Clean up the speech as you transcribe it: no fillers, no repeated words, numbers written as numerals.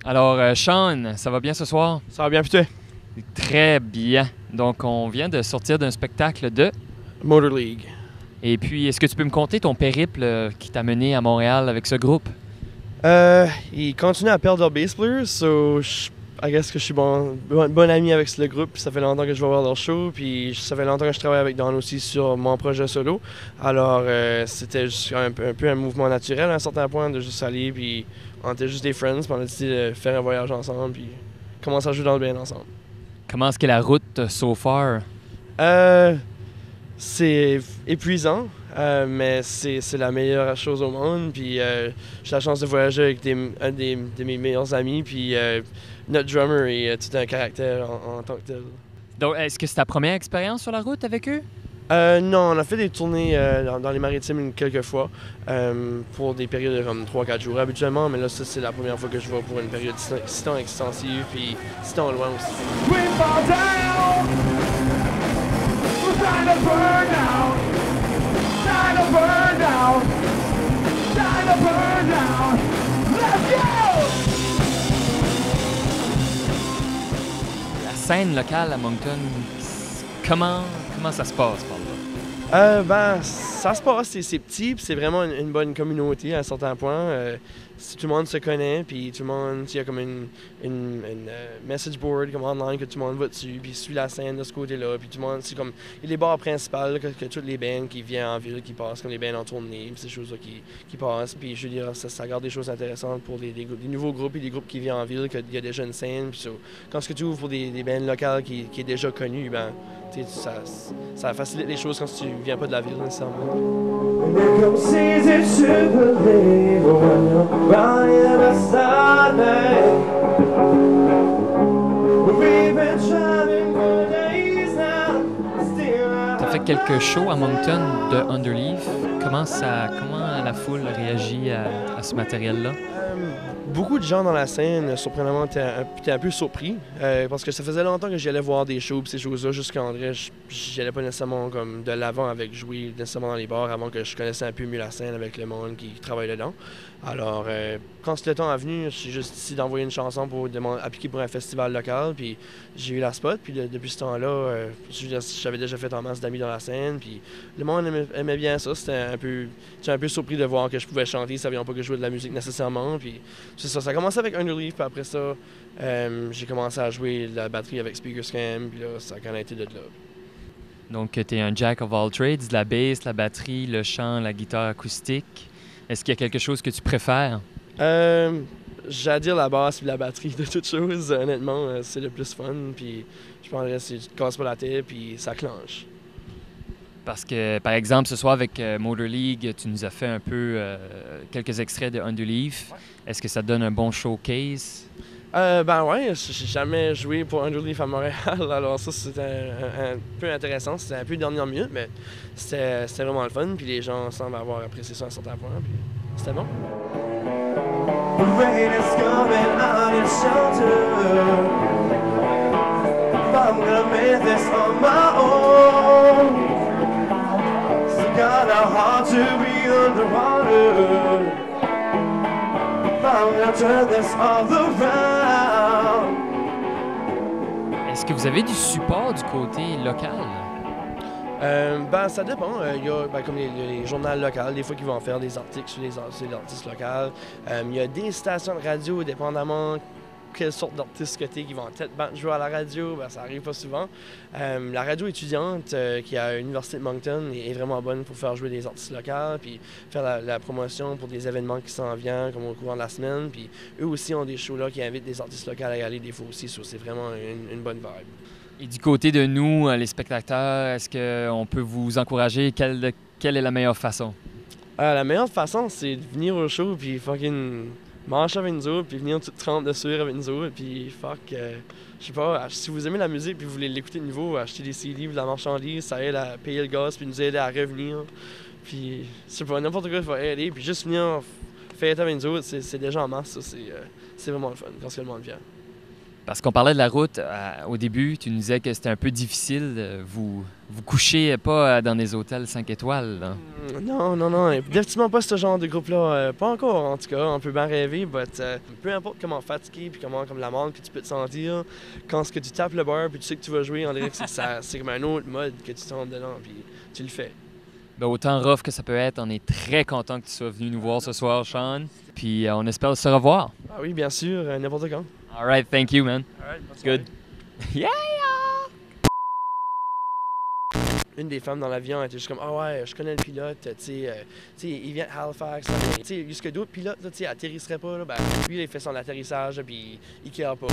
Alors, Sean, ça va bien ce soir? Ça va bien, putain? Très bien. Donc, on vient de sortir d'un spectacle de... Motor League. Et puis, est-ce que tu peux me conter ton périple qui t'a mené à Montréal avec ce groupe? Ils continuent à perdre leur bass players, so I guess que je suis bon ami avec le groupe. Puis ça fait longtemps que je vais voir leur show, puis ça fait longtemps que je travaille avec Don aussi sur mon projet solo. Alors, c'était juste un peu un mouvement naturel à un certain point de juste aller, puis on était juste des friends, puis on a décidé de faire un voyage ensemble, puis commencer à jouer dans le band ensemble. Comment est-ce que la route so far? C'est épuisant, mais c'est la meilleure chose au monde. Puis j'ai la chance de voyager avec un de mes meilleurs amis. Puis notre drummer est tout un caractère en tant que tel. Donc, est-ce que c'est ta première expérience sur la route avec eux? Non, on a fait des tournées dans les maritimes quelques fois pour des périodes de comme 3-4 jours habituellement. Mais là, ça, c'est la première fois que je vais pour une période si tant extensive. Puis si tant loin aussi. Time to burn down. Time to burn down. Time to burn down. Let's go! La scène locale à Moncton, comment ça se passe par là? Ça se passe, c'est petit, puis c'est vraiment une bonne communauté à un certain point. Tout le monde se connaît, puis tout le monde, il y a comme une message board comme online que tout le monde va dessus, puis suit la scène de ce côté-là, puis tout le monde, c'est comme, il y a les bars principaux que toutes les bands qui viennent en ville, qui passent, comme les bands en tournée, puis ces choses-là qui passent, puis je veux dire, ça garde des choses intéressantes pour des nouveaux groupes et des groupes qui viennent en ville, qu'il y a déjà une scène, puis quand ce que tu ouvres pour des bands locales qui est déjà connu, ben, ça facilite les choses quand tu viens pas de la ville nécessairement. T'as fait quelques shows à Moncton de Underleaf. Comment la foule réagit à ce matériel-là? Beaucoup de gens dans la scène, surprenamment, étaient un peu surpris parce que ça faisait longtemps que j'allais voir des shows et ces choses-là jusqu'à André. J'allais pas nécessairement comme de l'avant avec jouer nécessairement dans les bars avant que je connaissais un peu mieux la scène avec le monde qui travaille dedans. Alors, quand le temps est venu, j'ai juste décidé d'envoyer une chanson pour appliquer pour un festival local, puis j'ai eu la spot. Puis depuis ce temps-là, j'avais déjà fait en masse d'amis dans la scène, puis le monde aimait bien ça. J'étais un peu surpris de voir que je pouvais chanter, ils savaient pas que je jouais de la musique nécessairement. Puis c'est ça, ça a commencé avec Underleaf, puis après ça, j'ai commencé à jouer de la batterie avec Speaker Scam, puis là, ça a quand même été de là. Donc, tu es un jack of all trades, de la bass, la batterie, le chant, la guitare acoustique. Est-ce qu'il y a quelque chose que tu préfères? J'allais dire la basse et la batterie de toutes choses. Honnêtement, c'est le plus fun. Puis je pense que tu te casses pas la tête, puis ça clenche. Parce que, par exemple, ce soir avec Motor League, tu nous as fait un peu quelques extraits de Underleaf. Est-ce que ça te donne un bon showcase? Ouais, j'ai jamais joué pour Underleaf à Montréal, alors ça c'était un peu intéressant, c'était un peu dernière minute, mais c'était vraiment le fun, puis les gens semblent avoir apprécié ça à un certain point, puis c'était bon. Est-ce que vous avez du support du côté local? Ça dépend. Il y a comme les journaux locaux, des fois qui vont faire des articles sur les artistes locaux. Il y a des stations de radio, dépendamment quelle sorte d'artiste que tu es, qui vont peut-être jouer à la radio, ça arrive pas souvent. La radio étudiante qui est à l'Université de Moncton est vraiment bonne pour faire jouer des artistes locaux, puis faire la promotion pour des événements qui s'en viennent, comme au courant de la semaine. Puis eux aussi ont des shows là qui invitent des artistes locaux à y aller des fois aussi, c'est vraiment une bonne vibe. Et du côté de nous, les spectateurs, est-ce qu'on peut vous encourager? Quelle est la meilleure façon? La meilleure façon, c'est de venir au show puis fucking marcher avec nous autres, puis venir tout trempe de sueur avec nous autres, puis je sais pas, si vous aimez la musique puis vous voulez l'écouter de nouveau, acheter des CD, de la marchandise, ça aide à payer le gaz puis nous aider à revenir. Puis, je sais pas, n'importe quoi va aider, puis juste venir fêter avec nous autres, c'est déjà en masse, ça, c'est vraiment le fun quand le monde vient. Parce qu'on parlait de la route au début, tu nous disais que c'était un peu difficile. Vous couchez pas dans des hôtels 5 étoiles, là. Non. Définitivement pas ce genre de groupe-là. Pas encore, en tout cas. On peut bien rêver, mais peu importe comment fatigué puis comment comme la manque que tu peux te sentir, quand ce que tu tapes le bar puis tu sais que tu vas jouer, on dirait que c'est comme un autre mode que tu tombes dedans puis tu le fais. Ben, autant rough que ça peut être, on est très content que tu sois venu nous voir ce soir, Sean. Puis on espère se revoir. Ah oui, bien sûr, n'importe quand. All right, thank you, man. All right, Good. Yeah! Une des femmes dans l'avion était juste comme ah ouais, je connais le pilote, tu sais, il vient de Halifax, tu sais, jusque d'autres pilotes, tu sais, atterrisserait pas, là, ben lui il fait son atterrissage puis il care pas.